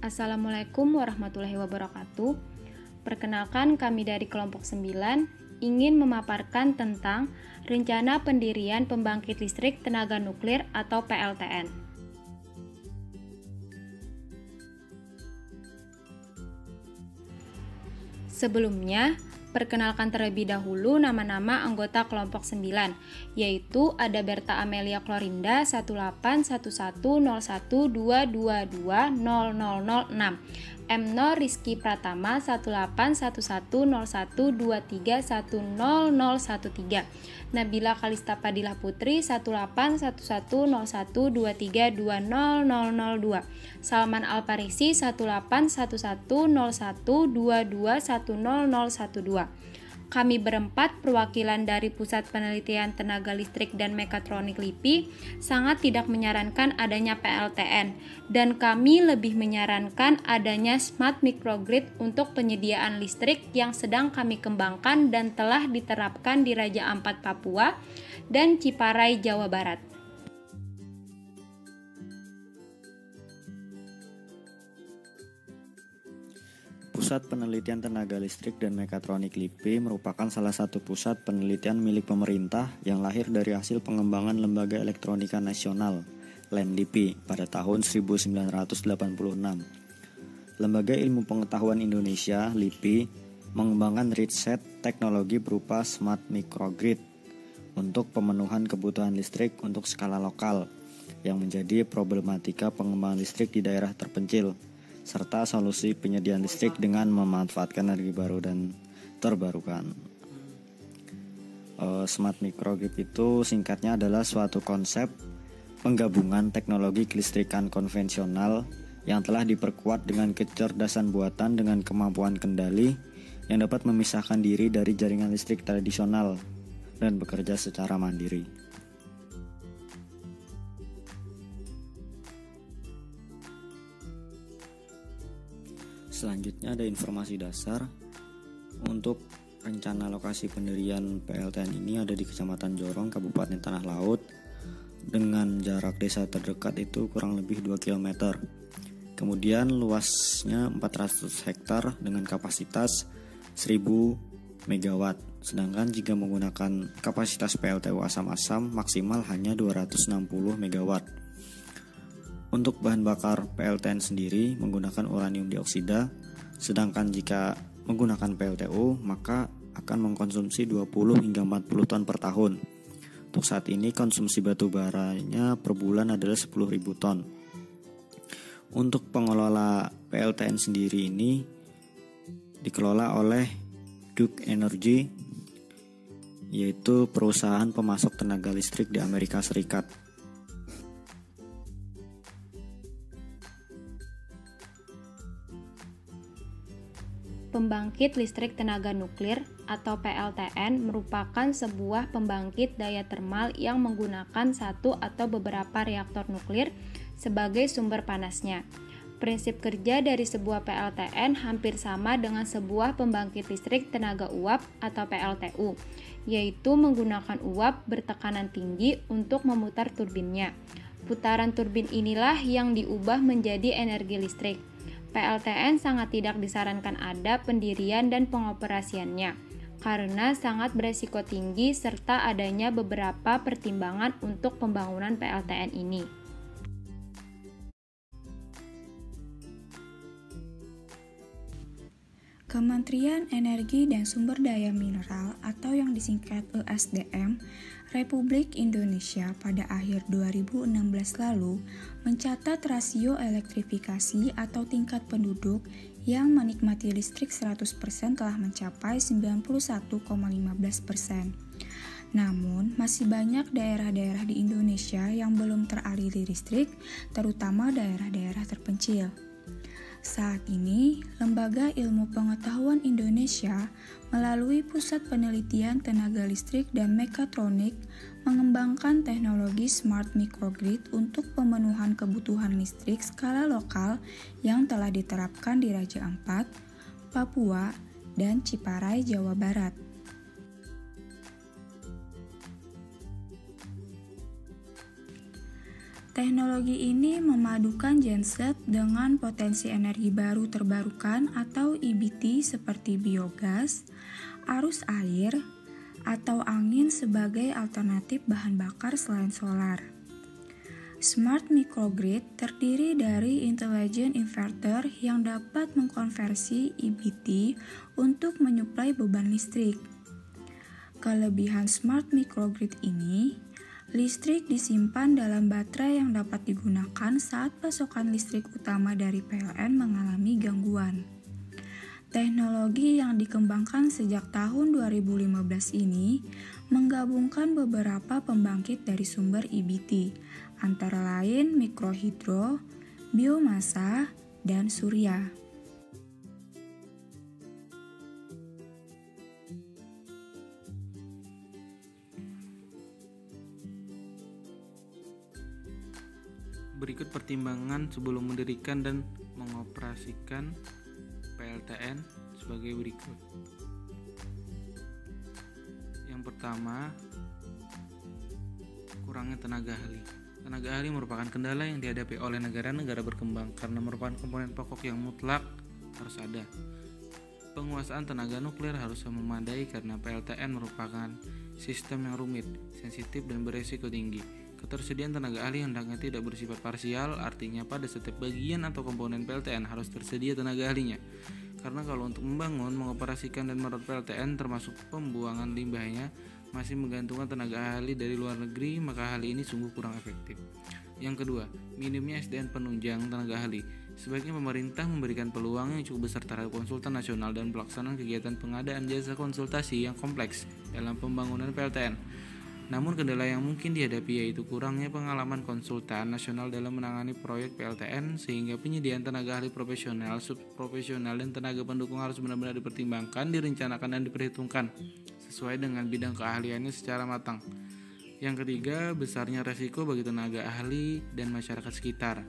Assalamualaikum warahmatullahi wabarakatuh. Perkenalkan, kami dari kelompok 9 ingin memaparkan tentang rencana pendirian pembangkit listrik tenaga nuklir atau PLTN. Sebelumnya, perkenalkan terlebih dahulu nama-nama anggota kelompok 9, yaitu ada Berta Amelia Klorinda 1810122200006, M. Rizky Pratama 1810123100013, Nabila Kalista Padilla Putri 1810123200002, Salman Al-Parisi 1811012210012. Kami berempat, perwakilan dari Pusat Penelitian Tenaga Listrik dan Mekatronik LIPI, sangat tidak menyarankan adanya PLTN, dan kami lebih menyarankan adanya Smart Microgrid untuk penyediaan listrik yang sedang kami kembangkan dan telah diterapkan di Raja Ampat, Papua, dan Ciparai, Jawa Barat. Pusat Penelitian Tenaga Listrik dan Mekatronik LIPI merupakan salah satu pusat penelitian milik pemerintah yang lahir dari hasil pengembangan Lembaga Elektronika Nasional (LENLIPI) pada tahun 1986. Lembaga Ilmu Pengetahuan Indonesia (LIPI) mengembangkan riset teknologi berupa Smart Microgrid untuk pemenuhan kebutuhan listrik untuk skala lokal yang menjadi problematika pengembangan listrik di daerah terpencil, serta solusi penyediaan listrik dengan memanfaatkan energi baru dan terbarukan. Smart Microgrid itu singkatnya adalah suatu konsep penggabungan teknologi kelistrikan konvensional yang telah diperkuat dengan kecerdasan buatan dengan kemampuan kendali yang dapat memisahkan diri dari jaringan listrik tradisional dan bekerja secara mandiri. Selanjutnya ada informasi dasar. Untuk rencana lokasi pendirian PLTN ini ada di Kecamatan Jorong, Kabupaten Tanah Laut, dengan jarak desa terdekat itu kurang lebih 2 km. Kemudian luasnya 400 hektar dengan kapasitas 1000 MW. Sedangkan jika menggunakan kapasitas PLTU asam-asam maksimal hanya 260 MW. Untuk bahan bakar PLTN sendiri menggunakan uranium dioksida, sedangkan jika menggunakan PLTU maka akan mengkonsumsi 20 hingga 40 ton per tahun. Untuk saat ini konsumsi batu baranya per bulan adalah 10.000 ton. Untuk pengelola PLTN sendiri ini dikelola oleh Duke Energy, yaitu perusahaan pemasok tenaga listrik di Amerika Serikat. Pembangkit listrik tenaga nuklir atau PLTN merupakan sebuah pembangkit daya termal yang menggunakan satu atau beberapa reaktor nuklir sebagai sumber panasnya. Prinsip kerja dari sebuah PLTN hampir sama dengan sebuah pembangkit listrik tenaga uap atau PLTU, yaitu menggunakan uap bertekanan tinggi untuk memutar turbinnya. Putaran turbin inilah yang diubah menjadi energi listrik. PLTN sangat tidak disarankan ada pendirian dan pengoperasiannya, karena sangat beresiko tinggi serta adanya beberapa pertimbangan untuk pembangunan PLTN ini. Kementerian Energi dan Sumber Daya Mineral atau yang disingkat ESDM Republik Indonesia pada akhir 2016 lalu mencatat rasio elektrifikasi atau tingkat penduduk yang menikmati listrik 100% telah mencapai 91,15%. Namun, masih banyak daerah-daerah di Indonesia yang belum teraliri listrik, terutama daerah-daerah terpencil. Saat ini, Lembaga Ilmu Pengetahuan Indonesia melalui Pusat Penelitian Tenaga Listrik dan Mekatronik mengembangkan teknologi Smart Microgrid untuk pemenuhan kebutuhan listrik skala lokal yang telah diterapkan di Raja Ampat, Papua, dan Ciparai, Jawa Barat. Teknologi ini memadukan genset dengan potensi energi baru terbarukan atau EBT seperti biogas, arus air, atau angin sebagai alternatif bahan bakar selain solar. Smart microgrid terdiri dari intelligent inverter yang dapat mengkonversi EBT untuk menyuplai beban listrik. Kelebihan smart microgrid ini, listrik disimpan dalam baterai yang dapat digunakan saat pasokan listrik utama dari PLN mengalami gangguan. Teknologi yang dikembangkan sejak tahun 2015 ini menggabungkan beberapa pembangkit dari sumber EBT, antara lain mikrohidro, biomasa, dan surya. Berikut pertimbangan sebelum mendirikan dan mengoperasikan PLTN sebagai berikut. Yang pertama, kurangnya tenaga ahli. Tenaga ahli merupakan kendala yang dihadapi oleh negara-negara berkembang karena merupakan komponen pokok yang mutlak harus ada. Penguasaan tenaga nuklir harus memadai karena PLTN merupakan sistem yang rumit, sensitif, dan beresiko tinggi. Ketersediaan tenaga ahli hendaknya tidak bersifat parsial, artinya pada setiap bagian atau komponen PLTN harus tersedia tenaga ahlinya. Karena kalau untuk membangun, mengoperasikan, dan merawat PLTN termasuk pembuangan limbahnya masih menggantungkan tenaga ahli dari luar negeri, maka hal ini sungguh kurang efektif. Yang kedua, minimnya SDM penunjang tenaga ahli. Sebaiknya pemerintah memberikan peluang yang cukup besar terhadap konsultan nasional dan pelaksanaan kegiatan pengadaan jasa konsultasi yang kompleks dalam pembangunan PLTN. Namun kendala yang mungkin dihadapi yaitu kurangnya pengalaman konsultan nasional dalam menangani proyek PLTN, sehingga penyediaan tenaga ahli profesional, subprofesional, dan tenaga pendukung harus benar-benar dipertimbangkan, direncanakan, dan diperhitungkan sesuai dengan bidang keahliannya secara matang. Yang ketiga, besarnya resiko bagi tenaga ahli dan masyarakat sekitar.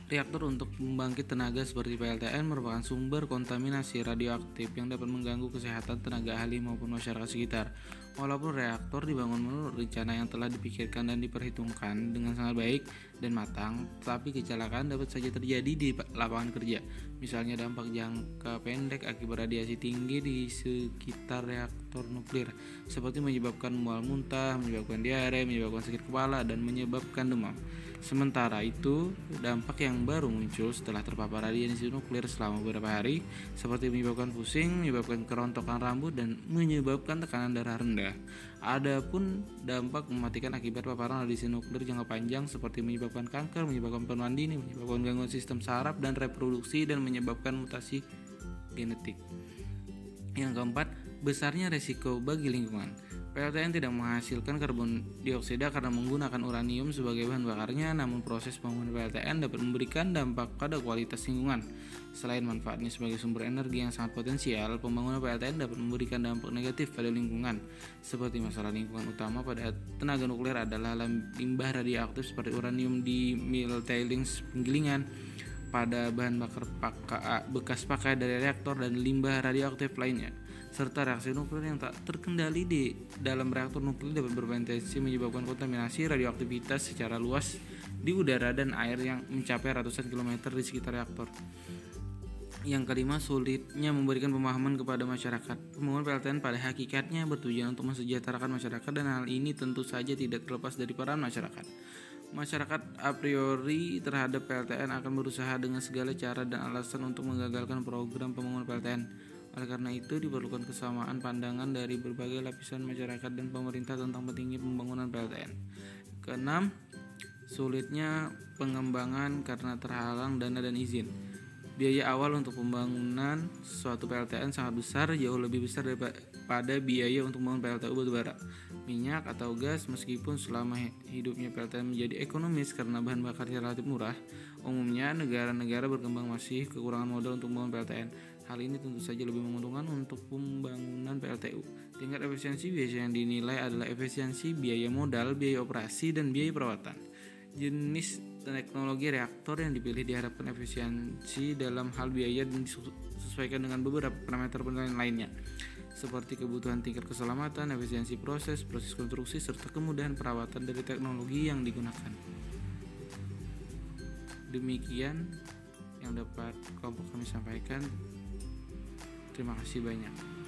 Reaktor untuk pembangkit tenaga seperti PLTN merupakan sumber kontaminasi radioaktif yang dapat mengganggu kesehatan tenaga ahli maupun masyarakat sekitar. Walaupun reaktor dibangun menurut rencana yang telah dipikirkan dan diperhitungkan dengan sangat baik dan matang, tetapi kecelakaan dapat saja terjadi di lapangan kerja. Misalnya dampak jangka pendek akibat radiasi tinggi di sekitar reaktor nuklir, seperti menyebabkan mual muntah, menyebabkan diare, menyebabkan sakit kepala, dan menyebabkan demam. Sementara itu, dampak yang baru muncul setelah terpapar radiasi nuklir selama beberapa hari, seperti menyebabkan pusing, menyebabkan kerontokan rambut, dan menyebabkan tekanan darah rendah. Adapun dampak mematikan akibat paparan radiasi nuklir jangka panjang seperti menyebabkan kanker, menyebabkan penuaan dini, menyebabkan gangguan sistem saraf dan reproduksi, dan menyebabkan mutasi genetik. Yang keempat, besarnya resiko bagi lingkungan. PLTN tidak menghasilkan karbon dioksida karena menggunakan uranium sebagai bahan bakarnya, namun proses pembangunan PLTN dapat memberikan dampak pada kualitas lingkungan. Selain manfaatnya sebagai sumber energi yang sangat potensial, pembangunan PLTN dapat memberikan dampak negatif pada lingkungan. Seperti masalah lingkungan utama pada tenaga nuklir adalah limbah radioaktif seperti uranium di mill tailings penggilingan pada bahan bakar bekas pakai dari reaktor, dan limbah radioaktif lainnya, serta reaksi nuklir yang tak terkendali di dalam reaktor nuklir dapat berpotensi menyebabkan kontaminasi radioaktivitas secara luas di udara dan air yang mencapai ratusan kilometer di sekitar reaktor. Yang kelima, sulitnya memberikan pemahaman kepada masyarakat. Pembangunan PLTN pada hakikatnya bertujuan untuk mensejahterakan masyarakat, dan hal ini tentu saja tidak terlepas dari peran masyarakat. Masyarakat a priori terhadap PLTN akan berusaha dengan segala cara dan alasan untuk menggagalkan program pembangunan PLTN. Oleh karena itu, diperlukan kesamaan pandangan dari berbagai lapisan masyarakat dan pemerintah tentang pentingnya pembangunan PLTN. Keenam, sulitnya pengembangan karena terhalang dana dan izin. Biaya awal untuk pembangunan suatu PLTN sangat besar, jauh lebih besar daripada biaya untuk membangun PLTU batubara, minyak, atau gas. Meskipun selama hidupnya PLTN menjadi ekonomis karena bahan bakarnya relatif murah, umumnya negara-negara berkembang masih kekurangan modal untuk membangun PLTN. Hal ini tentu saja lebih menguntungkan untuk pembangunan PLTU. Tingkat efisiensi biasa yang dinilai adalah efisiensi biaya modal, biaya operasi, dan biaya perawatan. Jenis teknologi reaktor yang dipilih diharapkan efisiensi dalam hal biaya dan disesuaikan dengan beberapa parameter penilaian lainnya. seperti kebutuhan tingkat keselamatan, efisiensi proses konstruksi, serta kemudahan perawatan dari teknologi yang digunakan. Demikian yang dapat kelompok kami sampaikan. Terima kasih banyak.